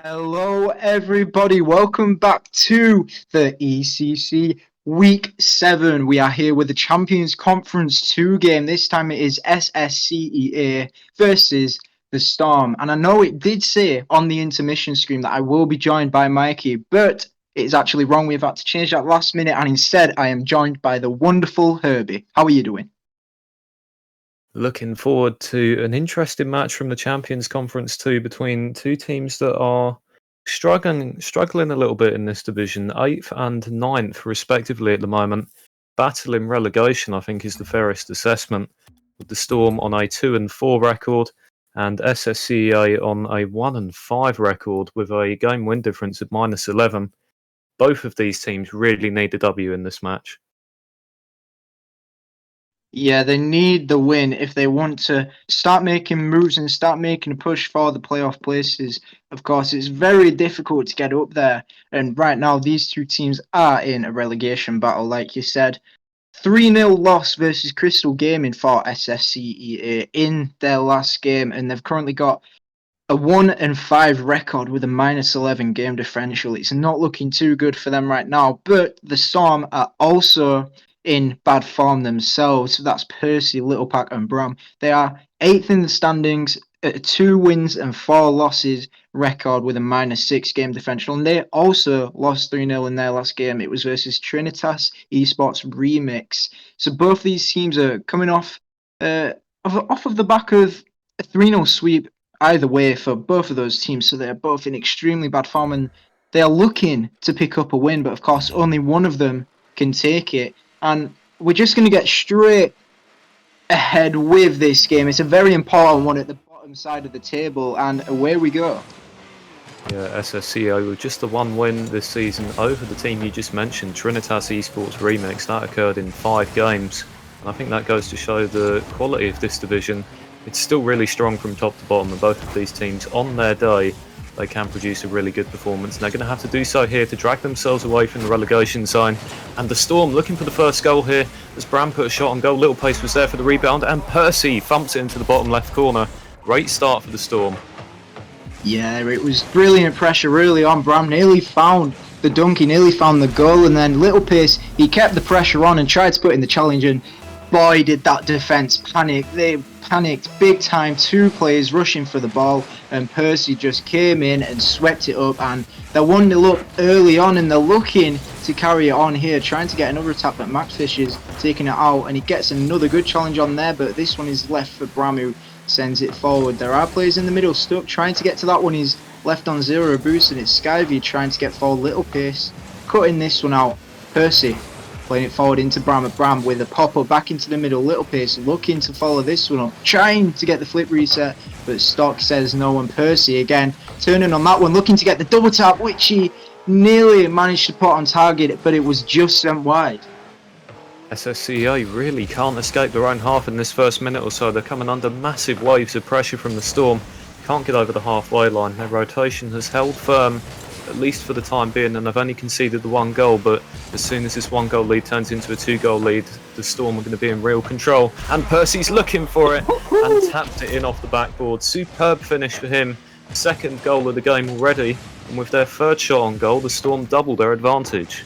Hello, everybody. Welcome back to the ECC Week 7. We are here with the Champions Conference 2 game. This time it is SSCEA versus the Storm. And I know it did say on the intermission screen that I will be joined by Mikey, but it is actually wrong. We've had to change that last minute, and instead I am joined by the wonderful Herbie. How are you doing? Looking forward to an interesting match from the Champions Conference 2 between two teams that are struggling a little bit in this division, 8th and 9th respectively at the moment. Battling relegation, I think, is the fairest assessment, with the Storm on a 2-4 record and SSCEA on a 1-5 record with a game win difference of -11. Both of these teams really need a W in this match. Yeah, they need the win if they want to start making moves and start making a push for the playoff places. Of course, it's very difficult to get up there. And right now, these two teams are in a relegation battle, like you said. 3-0 loss versus Crystal Gaming for SSCEA in their last game. And they've currently got a 1-5 record with a -11 game differential. It's not looking too good for them right now. But the Storm are also in bad form themselves. That's Percy, Littlepack, and Bram. They are 8th in the standings at a 2 wins and 4 losses record with a -6 game differential. And they also lost 3-0 in their last game. It was versus Trinitas Esports Remix. So both these teams are coming off of the back of a 3-0 sweep either way for both of those teams. So they're both in extremely bad form and they are looking to pick up a win. But of course, only one of them can take it. And we're just going to get straight ahead with this game. It's a very important one at the bottom side of the table, and away we go. Yeah, SSCEA with just the one win this season over the team you just mentioned, Trinitas Esports Remix. That occurred in 5 games, and I think that goes to show the quality of this division. It's still really strong from top to bottom, and both of these teams, on their day, they can produce a really good performance, and they're going to have to do so here to drag themselves away from the relegation zone. And the Storm looking for the first goal here as Bram put a shot on goal. Little Pace was there for the rebound, and Percy thumps it into the bottom left corner. Great start for the Storm. Yeah, it was brilliant pressure early on. Bram nearly found the dunk, he nearly found the goal, and then Little Pace, he kept the pressure on and tried to put in the challenge, and boy did that defence panic. They panicked big time, 2 players rushing for the ball, and Percy just came in and swept it up, and they're 1-0 up early on, and they're looking to carry it on here, trying to get another attack, but Maxfish is taking it out, and he gets another good challenge on there, but this one is left for Bram, who sends it forward. There are players in the middle stuck, trying to get to that one. He's left on 0 boost, and it's Skyview trying to get forward. Little Pace cutting this one out. Percy playing it forward into Bram, and Bram with a pop-up back into the middle. Little Pace looking to follow this one up, trying to get the flip reset, but Stock says no, and Percy again turning on that one, looking to get the double tap, which he nearly managed to put on target, but it was just sent wide. SSCEA really can't escape their own half in this first minute or so. They're coming under massive waves of pressure from the Storm. Can't get over the halfway line. Their rotation has held firm, at least for the time being, and they've only conceded the 1 goal, but as soon as this 1 goal lead turns into a 2 goal lead, the Storm are going to be in real control. And Percy's looking for it and tapped it in off the backboard. Superb finish for him. 2nd goal of the game already, and with their 3rd shot on goal, the Storm double their advantage.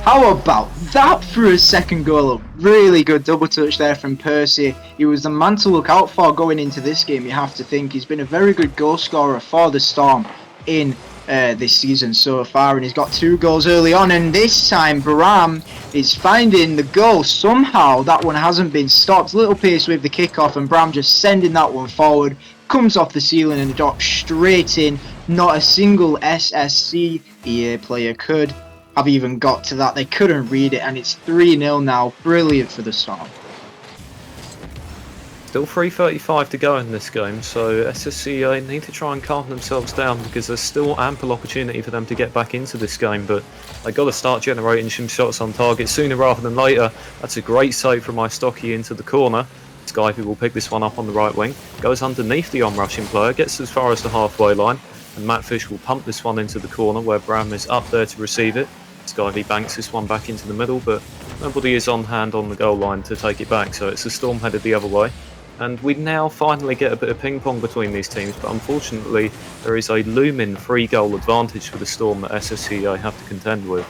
How about that for a 2nd goal? A really good double touch there from Percy. He was the man to look out for going into this game, you have to think. He's been a very good goal scorer for the Storm in this season so far, and he's got 2 goals early on, and this time Bram is finding the goal. Somehow that one hasn't been stopped. Little Pace with the kickoff, and Bram just sending that one forward, comes off the ceiling and drops straight in. Not a single SSCEA player could have even got to that. They couldn't read it, and it's 3-0 now. Brilliant for the Storm. Still 3:35 to go in this game, so SSCEA need to try and calm themselves down because there's still ample opportunity for them to get back into this game, but they've got to start generating some shots on target sooner rather than later. That's a great save from Istocky into the corner. Skyview will pick this one up on the right wing, goes underneath the on-rushing player, gets as far as the halfway line, and Matt Fish will pump this one into the corner where Bram is up there to receive it. Skyview banks this one back into the middle, but nobody is on hand on the goal line to take it back, so it's the Storm headed the other way. And we now finally get a bit of ping-pong between these teams, but unfortunately there is a looming 3-goal advantage for the Storm that SSCEA have to contend with.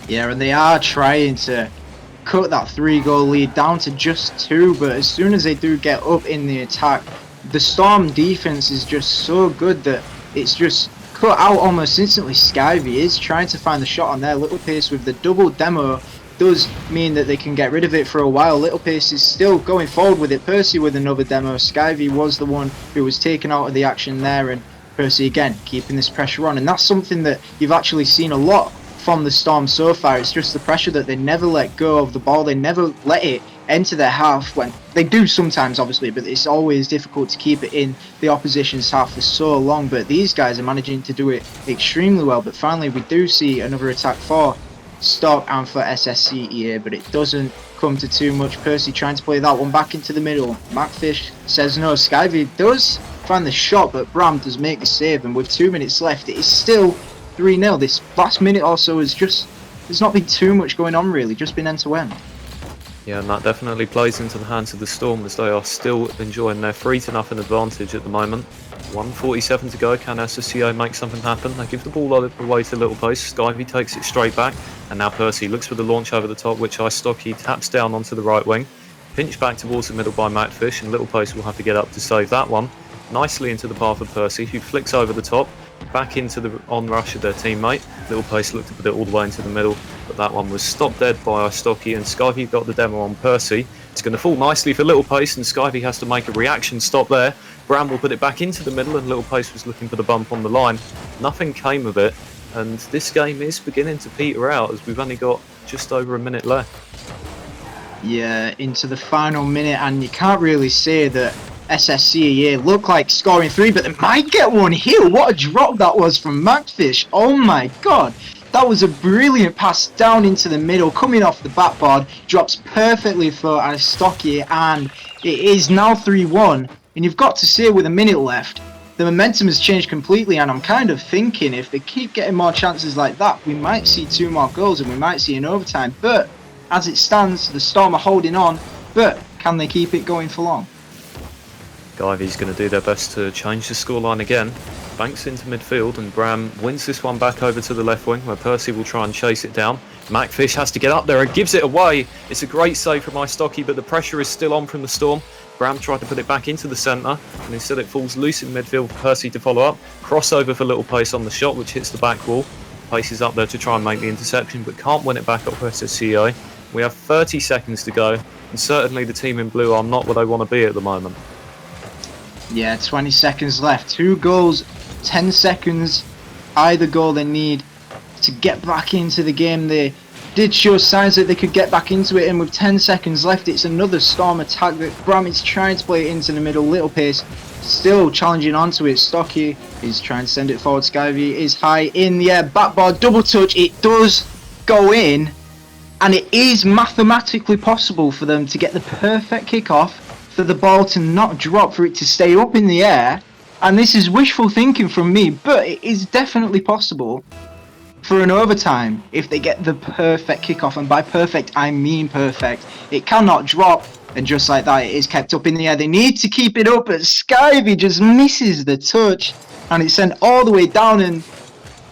Yeah, and they are trying to cut that 3-goal lead down to just 2, but as soon as they do get up in the attack, the Storm defense is just so good that it's just cut out almost instantly. Skyvy is trying to find the shot on their Little Pace with the double demo. Does mean that they can get rid of it for a while. Little Pace is still going forward with it. Percy with another demo. Skyvy was the one who was taken out of the action there, and Percy again keeping this pressure on, and that's something that you've actually seen a lot from the Storm so far. It's just the pressure that they never let go of the ball. They never let it enter their half. When they do sometimes, obviously, but it's always difficult to keep it in the opposition's half for so long. But these guys are managing to do it extremely well. But finally we do see another attack for Stock and for SSCEA, but it doesn't come to too much. Percy trying to play that one back into the middle. Macfish says no. Skyvy does find the shot, but Bram does make the save, and with 2 minutes left it is still 3-0. This last minute or so is just, there's not been too much going on really, just been end to end. Yeah, and that definitely plays into the hands of the Storm as they are still enjoying their 3-0 advantage at the moment. 1:47 to go. Can SSCEA make something happen? They give the ball away to Little Pace. Skyvy takes it straight back, and now Percy looks for the launch over the top, which Stocky taps down onto the right wing. Pinch back towards the middle by Macfish, and Little Pace will have to get up to save that one. Nicely into the path of Percy, who flicks over the top, back into the onrush of their teammate. Little Pace looked to put it all the way into the middle, but that one was stopped dead by Stocky, and Skyvy got the demo on Percy. It's going to fall nicely for Little Pace, and Skyvy has to make a reaction stop there. Bram will put it back into the middle, and Little Pace was looking for the bump on the line. Nothing came of it, and this game is beginning to peter out as we've only got just over a minute left. Yeah, into the final minute, and you can't really say that SSCEA look like scoring 3, but they might get one here. What a drop that was from Macfish. Oh my god. That was a brilliant pass down into the middle, coming off the backboard, drops perfectly for Stocky, and it is now 3-1. And you've got to say, with a minute left, the momentum has changed completely, and I'm kind of thinking if they keep getting more chances like that, we might see 2 more goals and we might see an overtime. But as it stands, the Storm are holding on, but can they keep it going for long? Skyvy's going to do their best to change the scoreline again. Banks into midfield, and Bram wins this one back over to the left wing, where Percy will try and chase it down. Macfish has to get up there and gives it away. It's a great save from Stocky, but the pressure is still on from the Storm. Bram tried to put it back into the centre, and instead it falls loose in midfield for Percy to follow up. Crossover for Little Pace on the shot, which hits the back wall. Pace is up there to try and make the interception, but can't win it back up for SSCEA. We have 30 seconds to go, and certainly the team in blue are not where they want to be at the moment. Yeah, 20 seconds left. 2 goals, 10 seconds. Either goal they need to get back into the game. They did show signs that they could get back into it, and with 10 seconds left, it's another Storm attack that Bram is trying to play it into the middle. Little Pace still challenging onto it. Stocky is trying to send it forward. Skyvy is high in the air. Backboard, double touch. It does go in, and it is mathematically possible for them to get the perfect kickoff, for the ball to not drop, for it to stay up in the air. And this is wishful thinking from me, but it is definitely possible for an overtime if they get the perfect kickoff, and by perfect I mean perfect. It cannot drop, and just like that it is kept up in the air. They need to keep it up, but Skyvy just misses the touch, and it's sent all the way down, and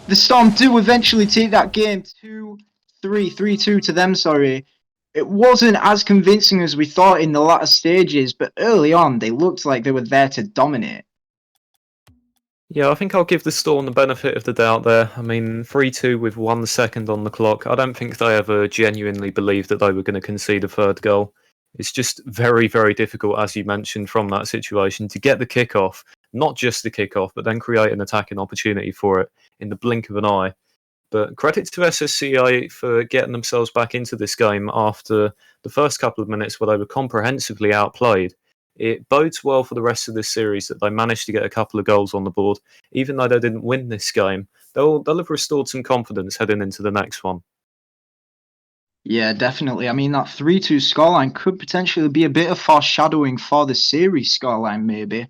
the Storm do eventually take that game 3-2 to them, sorry. It wasn't as convincing as we thought in the latter stages, but early on they looked like they were there to dominate. Yeah, I think I'll give the Storm the benefit of the doubt there. I mean, 3-2 with 1 second on the clock. I don't think they ever genuinely believed that they were going to concede a third goal. It's just very, very difficult, as you mentioned, from that situation to get the kickoff, not just the kickoff, but then create an attacking opportunity for it in the blink of an eye. But credit to SSCEA for getting themselves back into this game after the first couple of minutes where they were comprehensively outplayed. It bodes well for the rest of this series that they managed to get a couple of goals on the board. Even though they didn't win this game, they'll have restored some confidence heading into the next one. Yeah, definitely. I mean, that 3-2 scoreline could potentially be a bit of foreshadowing for the series scoreline, maybe.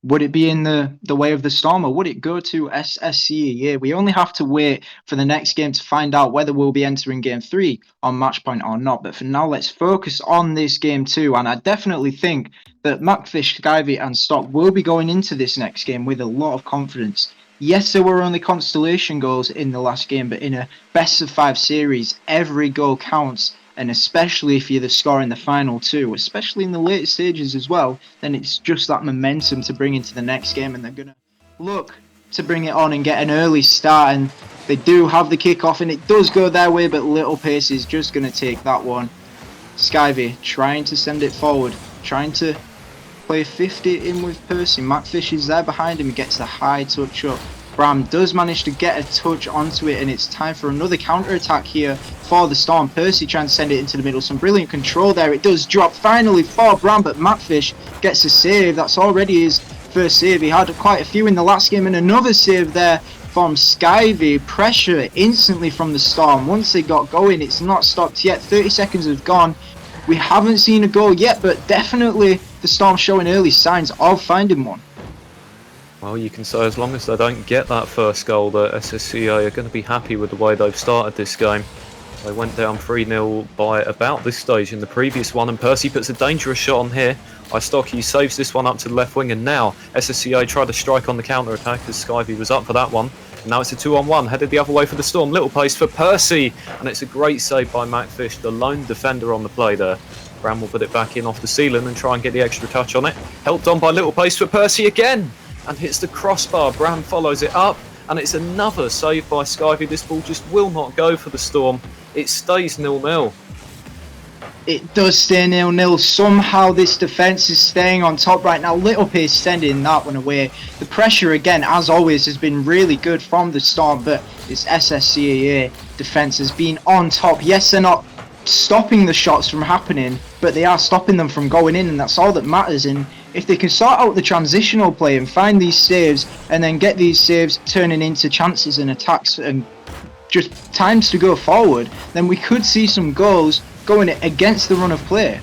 Would it be in the way of the Storm, or would it go to SSCEA? We only have to wait for the next game to find out whether we'll be entering game 3 on match point or not. But for now, let's focus on this game 2. And I definitely think that Macfish, Skyvy, and Stock will be going into this next game with a lot of confidence. Yes, there were only constellation goals in the last game, but in a best of 5 series, every goal counts. And especially if you're the scorer in the final two, especially in the later stages as well, then it's just that momentum to bring into the next game, and they're going to look to bring it on and get an early start, and they do have the kickoff, and it does go their way, but Little Pace is just going to take that one. Skyvy trying to send it forward, trying to play 50 in with Percy. Macfish is there behind him, gets the high touch up. Bram does manage to get a touch onto it, and it's time for another counter-attack here for the Storm. Percy trying to send it into the middle. Some brilliant control there. It does drop finally for Bram, but Macfish gets a save. That's already his first save. He had quite a few in the last game, and another save there from Skyvy. Pressure instantly from the Storm. Once they got going, it's not stopped yet. 30 seconds have gone. We haven't seen a goal yet, but definitely the Storm showing early signs of finding one. Well, you can say as long as they don't get that first goal, that SSCEA are going to be happy with the way they've started this game. They went down 3-0 by about this stage in the previous one, and Percy puts a dangerous shot on here. Istocky saves this one up to the left wing, and now SSCEA try to strike on the counter-attack as Skyvy was up for that one. And now it's a 2-on-1, headed the other way for the Storm. Little pace for Percy, and it's a great save by Macfish, the lone defender on the play there. Bram will put it back in off the ceiling and try and get the extra touch on it. Helped on by Little pace for Percy again, and hits the crossbar. Bram follows it up, and it's another save by Skyvy. This ball just will not go for the Storm. It stays 0-0. It does stay 0-0. Somehow this defence is staying on top right now. Little Pace sending that one away. The pressure, again, as always, has been really good from the Storm, but this SSCEA defence has been on top. Yes, they're not stopping the shots from happening, but they are stopping them from going in, and that's all that matters. And if they can sort out the transitional play and find these saves, and then get these saves turning into chances and attacks and just times to go forward, then we could see some goals going against the run of play.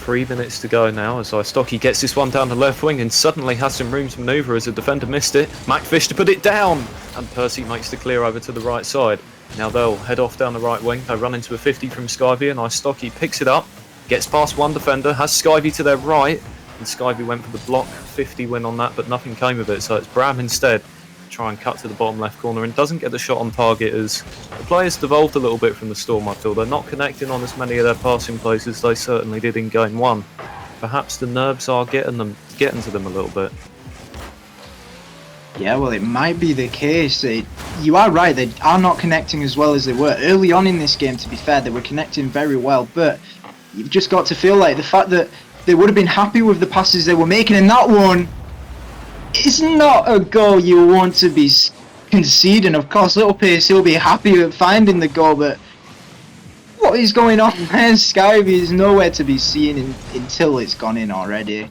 3 minutes to go now as Istocky gets this one down the left wing and suddenly has some room to manoeuvre as the defender missed it. Macfish to put it down, and Percy makes the clear over to the right side. Now they'll head off down the right wing. They run into a 50 from Skyvy, and Istocky picks it up, gets past one defender, has Skyvy to their right, and Skyvy went for the block 50 win on that, but nothing came of it, so it's Bram instead. Try and cut to the bottom left corner, and doesn't get the shot on target as the players devolved a little bit from the Storm. I feel they're not connecting on as many of their passing plays as they certainly did in game 1. Perhaps the nerves are getting to them a little bit. Yeah, well, it might be the case. You are right, they are not connecting as well as they were. Early on in this game, to be fair, they were connecting very well, but you've just got to feel like the fact that they would have been happy with the passes they were making, and that one is not a goal you want to be conceding. Of course, Little Pace, he'll be happy at finding the goal, but what is going on there? Skyvy is nowhere to be seen until it's gone in already.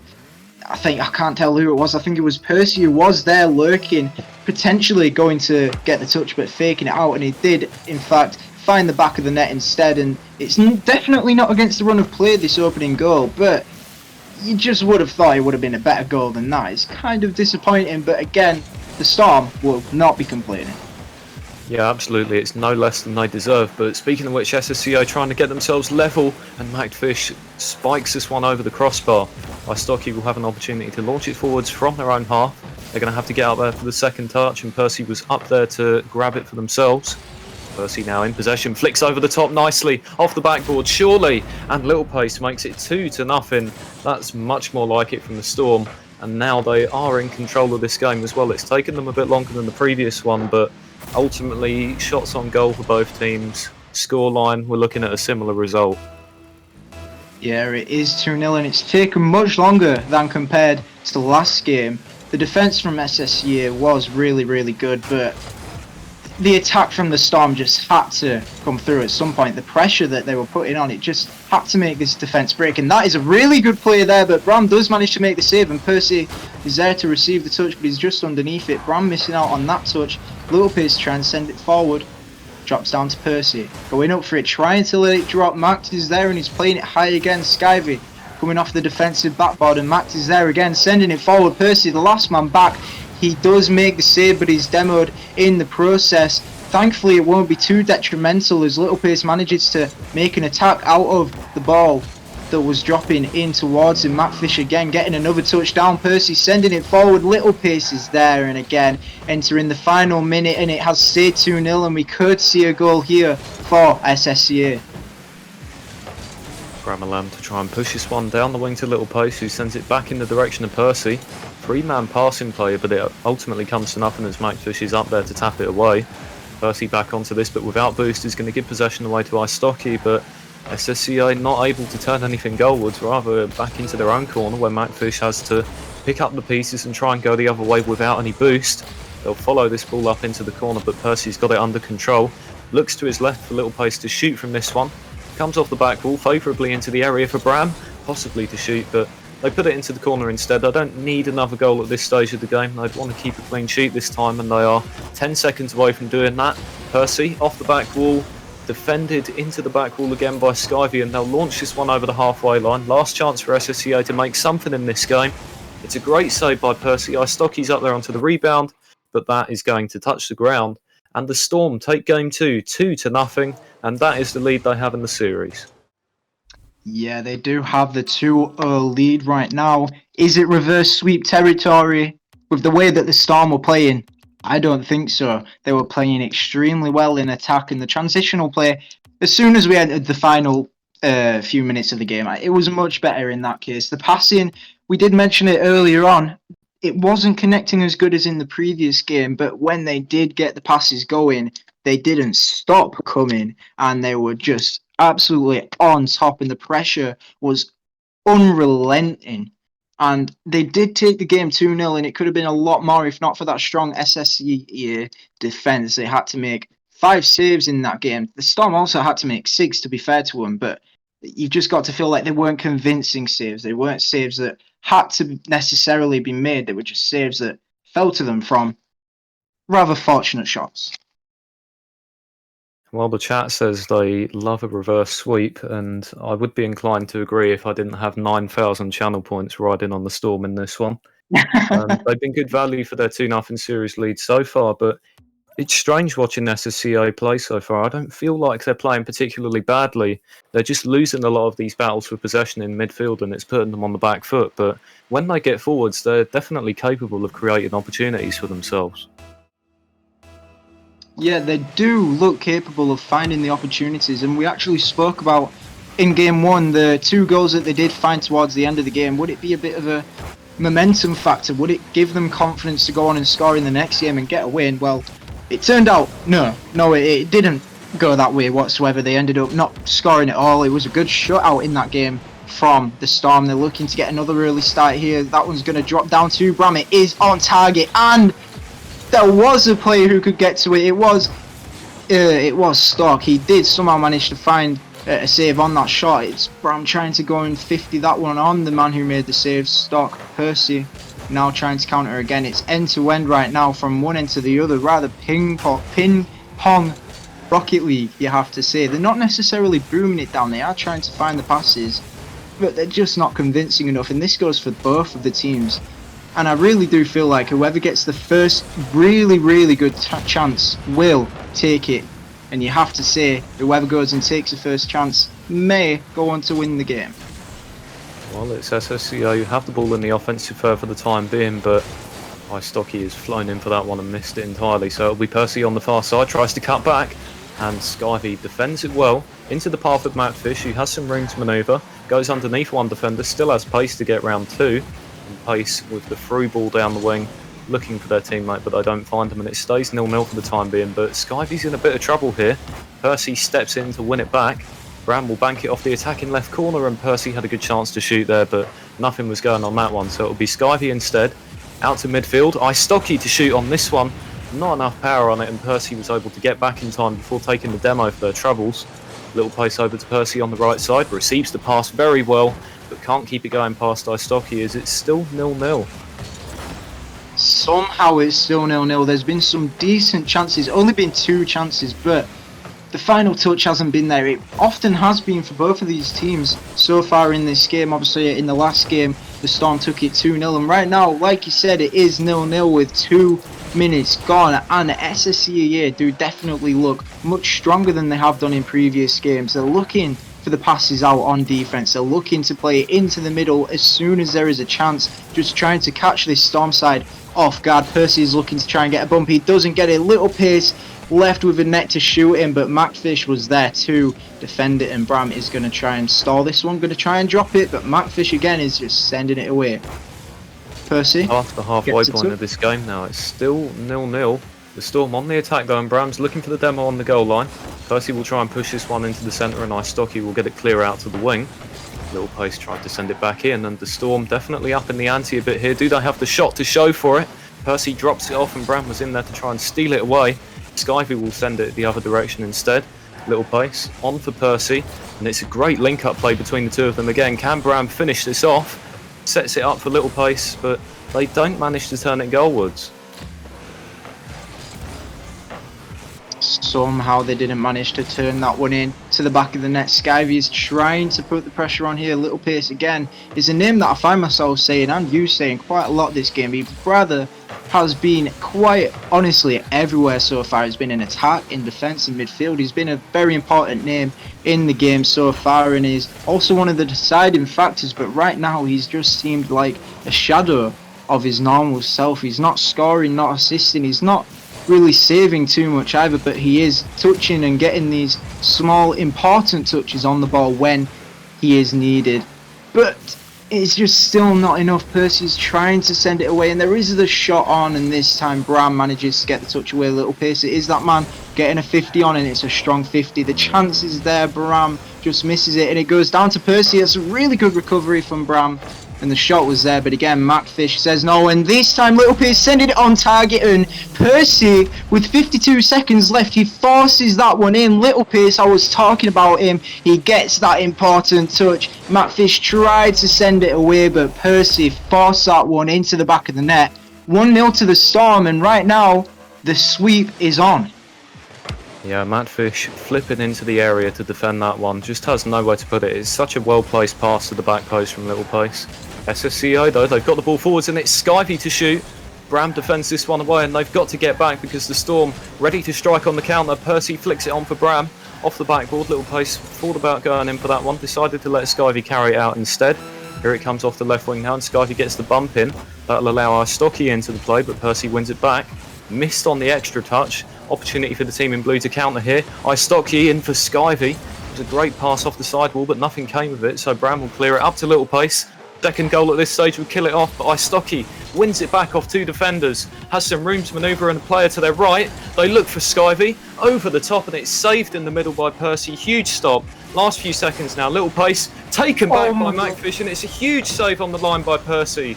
I can't tell who it was. I think it was Percy who was there lurking, potentially going to get the touch but faking it out, and he did in fact find the back of the net instead. And it's definitely not against the run of play, this opening goal, but you just would have thought it would have been a better goal than that. It's kind of disappointing, but again, the Storm will not be complaining. Yeah, absolutely. It's no less than they deserve. But speaking of which, SSCEA trying to get themselves level, and Macfish spikes this one over the crossbar. Istocky will have an opportunity to launch it forwards from their own half. They're going to have to get out there for the second touch, and Percy was up there to grab it for themselves. Percy now in possession, flicks over the top nicely, off the backboard, surely, and Little Pace makes it 2-0. That's much more like it from the Storm, and now they are in control of this game as well. It's taken them a bit longer than the previous one, but ultimately shots on goal for both teams. Scoreline, we're looking at a similar result. Yeah, it is 2-0, and it's taken much longer than compared to the last game. The defence from SSCEA was really, really good, but the attack from the Storm just had to come through at some point. The pressure that they were putting on, it just had to make this defence break, and that is a really good play there, but Bram does manage to make the save, and Percy is there to receive the touch, but he's just underneath it. Bram missing out on that touch. Little Pace trying to send it forward, drops down to Percy, going up for it, trying to let it drop. Max is there and he's playing it high again. Skyvy coming off the defensive backboard, and Max is there again, sending it forward. Percy, the last man back, he does make the save, but he's demoed in the process. Thankfully, it won't be too detrimental as Little Pace manages to make an attack out of the ball that was dropping in towards him. Matt Fish again getting another touchdown. Percy sending it forward. Little Pace is there, and again entering the final minute, and it has stayed 2-0, and we could see a goal here for SSCEA. Gramalam to try and push this one down the wing to Little Pace, who sends it back in the direction of Percy. Three-man passing play, but it ultimately comes to nothing as Matt Fish is up there to tap it away. Percy back onto this, but without boost is going to give possession away to Istocky, but SSCEA not able to turn anything goalwards, rather back into their own corner where Matt Fish has to pick up the pieces and try and go the other way without any boost. They'll follow this ball up into the corner, but Percy's got it under control. Looks to his left for Little Pace to shoot from this one. Comes off the back wall favourably into the area for Bram, possibly to shoot, but they put it into the corner instead. They don't need another goal at this stage of the game. They'd want to keep a clean sheet this time, and they are 10 seconds away from doing that. Percy off the back wall, defended into the back wall again by Skyvey, and they'll launch this one over the halfway line. Last chance for SSCEA to make something in this game. It's a great save by Percy. Istocky's up there onto the rebound, but that is going to touch the ground. And the Storm take game 2, 2-0, and that is the lead they have in the series. Yeah, they do have the 2-0 lead right now. Is it reverse sweep territory with the way that the Storm were playing? I don't think so. They were playing extremely well in attack, and the transitional play, as soon as we entered the final few minutes of the game, it was much better in that case. The passing, we did mention it earlier on, it wasn't connecting as good as in the previous game, but when they did get the passes going, they didn't stop coming, and they were just absolutely on top, and the pressure was unrelenting. And they did take the game 2-0, and it could have been a lot more if not for that strong SSCEA defense. They had to make 5 saves in that game. The Storm also had to make 6, to be fair to them, but you've just got to feel like they weren't convincing saves. They weren't saves that had to necessarily be made. They were just saves that fell to them from rather fortunate shots. Well, the chat says they love a reverse sweep, and I would be inclined to agree if I didn't have 9,000 channel points riding on the Storm in this one. They've been good value for their 2-0 series lead so far, but it's strange watching SSCEA play so far. I don't feel like they're playing particularly badly. They're just losing a lot of these battles for possession in midfield, and it's putting them on the back foot. But when they get forwards, they're definitely capable of creating opportunities for themselves. Yeah, they do look capable of finding the opportunities, and we actually spoke about in game 1 the 2 goals that they did find towards the end of the game. Would it be a bit of a momentum factor? Would it give them confidence to go on and score in the next game and get a win? Well, it turned out no, it didn't go that way whatsoever. They ended up not scoring at all. It was a good shutout in that game from the Storm. They're looking to get another early start here. That one's going to drop down to Bram. It is on target, and there was a player who could get to it. It was Stock. He did somehow manage to find a save on that shot. It's Bram trying to go and 50 that one on the man who made the save, Stock. Percy now trying to counter again. It's end to end right now from one end to the other. Rather ping pong Rocket League, you have to say. They're not necessarily booming it down. They are trying to find the passes, but they're just not convincing enough. And this goes for both of the teams. And I really do feel like whoever gets the first really good chance will take it. And you have to say, whoever goes and takes the first chance may go on to win the game. Well, it's SSCEA who have the ball in the offensive third for the time being, but Istocky has flown in for that one and missed it entirely. So it'll be Percy on the far side, tries to cut back, and Skyvey defends it well into the path of Matt Fish, who has some room to manoeuvre, goes underneath one defender, still has pace to get round 2. Pace with the through ball down the wing, looking for their teammate, but they don't find him, and it stays 0-0 for the time being. But Skyvey's in a bit of trouble here. Percy steps in to win it back. Bram will bank it off the attacking left corner, and Percy had a good chance to shoot there, but nothing was going on that one, so it'll be Skyvey instead. Out to midfield, Istocky to shoot on this one. Not enough power on it, and Percy was able to get back in time before taking the demo for their troubles. Little pace over to Percy on the right side, receives the pass very well, but can't keep it going past Istocky as it's still 0-0. Somehow it's still 0-0. There's been some decent chances, only been 2 chances, but the final touch hasn't been there. It often has been for both of these teams so far in this game. Obviously, in the last game, the Storm took it 2-0. And right now, like you said, it is 0-0 with 2 minutes gone. And SSCEA do definitely look much stronger than they have done in previous games. They're looking for the passes out on defense. They're looking to play into the middle as soon as there is a chance, just trying to catch this Storm side off guard. Percy is looking to try and get a bump. He doesn't get it. Little Pace left with a net to shoot him, but Macfish was there to defend it, and Bram is going to try and stall this one, going to try and drop it, but Macfish again is just sending it away. Percy Past the halfway point of this game now, it's still 0-0. The Storm on the attack though, and Bram's looking for the demo on the goal line. Percy will try and push this one into the centre, and Istocky will get it clear out to the wing. Little Pace tried to send it back in, and the Storm definitely up in the ante a bit here. Do they have the shot to show for it? Percy drops it off, and Bram was in there to try and steal it away. Skyvy will send it the other direction instead. Little Pace on for Percy, and it's a great link-up play between the two of them again. Can Bram finish this off? Sets it up for Little Pace, but they don't manage to turn it goalwards. Somehow they didn't manage to turn that one in to the back of the net. Skyvy is trying to put the pressure on here. Little Pace again is a name that I find myself saying, and you saying, quite a lot this game. His brother has been quite honestly everywhere so far. He's been in attack, in defence, in midfield. He's been a very important name in the game so far, and is also one of the deciding factors. But right now he's just seemed like a shadow of his normal self. He's not scoring, not assisting, he's not really saving too much either, but he is touching and getting these small important touches on the ball when he is needed. But it's just still not enough. Percy's trying to send it away, and there is the shot on, and this time Bram manages to get the touch away. Little Pace, it is that man getting a 50 on, and it's a strong 50. The chance is there, Bram just misses it, and it goes down to Percy. It's a really good recovery from Bram, and the shot was there, but again Macfish says no, and this time Little Pace sending it on target, and Percy with 52 seconds left, he forces that one in. Little Pace, I was talking about him, he gets that important touch. Macfish tried to send it away, but Percy forced that one into the back of the net. 1-0 to the Storm, and right now the sweep is on. Yeah, Macfish flipping into the area to defend that one, just has nowhere to put it. It's such a well-placed pass to the back post from Little Pace. SSCEA though, they've got the ball forwards, and it's Skyvy to shoot. Bram defends this one away, and they've got to get back because the Storm ready to strike on the counter. Percy flicks it on for Bram, off the backboard. Little Pace thought about going in for that one, decided to let Skyvy carry it out instead. Here it comes off the left wing now, and Skyvy gets the bump in. That'll allow Istocky into the play, but Percy wins it back. Missed on the extra touch. Opportunity for the team in blue to counter here. Istocky in for Skyvy. It was a great pass off the sidewall, but nothing came of it, so Bram will clear it up to Little Pace. Second goal at this stage will kill it off, but Istocky wins it back off two defenders. Has some room to manoeuvre, and a player to their right. They look for Skyvy. Over the top, and it's saved in the middle by Percy. Huge stop. Last few seconds now. Little Pace taken back by Macfish, and it's a huge save on the line by Percy.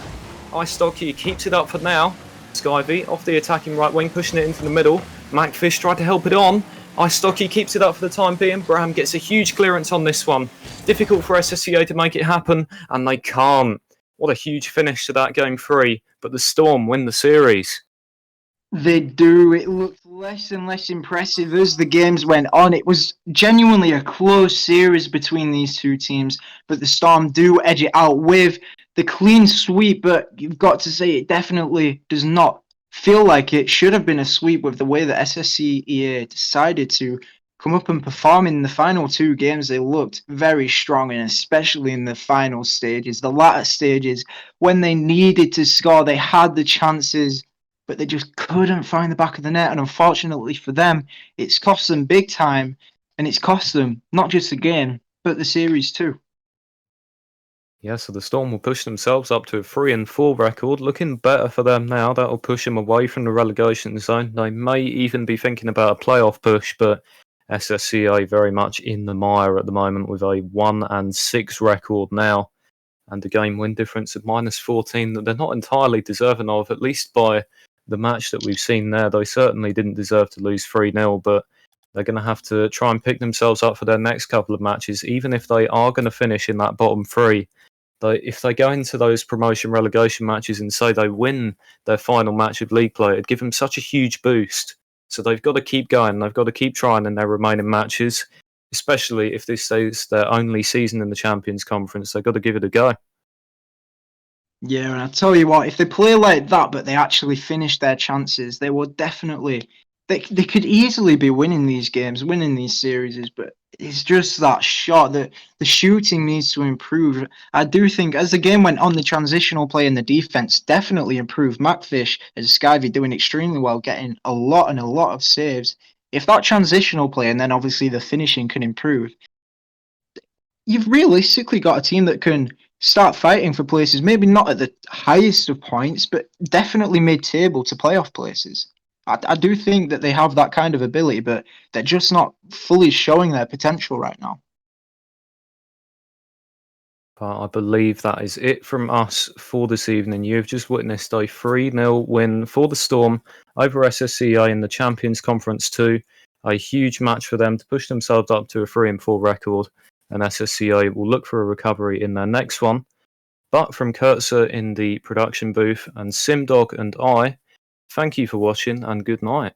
Istocky keeps it up for now. Skyvy off the attacking right wing, pushing it into the middle. Macfish tried to help it on. Istocky keeps it up for the time being. Bram gets a huge clearance on this one. Difficult for SSCEA to make it happen, and they can't. What a huge finish to that game 3, but the Storm win the series. They do. It looked less and less impressive as the games went on. It was genuinely a close series between these two teams, but the Storm do edge it out with the clean sweep, but you've got to say it definitely does not feel like it should have been a sweep with the way that SSCEA decided to come up and perform in the final 2 games. They looked very strong, and especially in the final stages, the latter stages, when they needed to score, they had the chances, but they just couldn't find the back of the net, and unfortunately for them, it's cost them big time, and it's cost them not just the game, but the series too. Yeah, so the Storm will push themselves up to a 3-4 record. Looking better for them now. That'll push them away from the relegation zone. They may even be thinking about a playoff push, but SSCEA very much in the mire at the moment with a 1-6 record now, and a game win difference of -14 that they're not entirely deserving of, at least by the match that we've seen there. They certainly didn't deserve to lose 3-0, but they're going to have to try and pick themselves up for their next couple of matches, even if they are going to finish in that bottom 3. If they go into those promotion relegation matches and say they win their final match of league play, it'd give them such a huge boost. So they've got to keep going. They've got to keep trying in their remaining matches, especially if this is their only season in the Champions Conference. They've got to give it a go. Yeah, and I tell you what, if they play like that, but they actually finish their chances, they will definitely. They could easily be winning these games, winning these series, but it's just that shot that the shooting needs to improve. I do think as the game went on, the transitional play and the defense definitely improved. Macfish and Skyvy doing extremely well, getting a lot of saves. If that transitional play and then obviously the finishing can improve, you've realistically got a team that can start fighting for places, maybe not at the highest of points, but definitely mid-table to playoff places. I do think that they have that kind of ability, but they're just not fully showing their potential right now. But I believe that is it from us for this evening. You've just witnessed a 3-0 win for the Storm over SSCEA in the Champions Conference 2. A huge match for them to push themselves up to a 3-4 record, and SSCEA will look for a recovery in their next one. But from Kurtzer in the production booth and Simdog and I, thank you for watching and good night.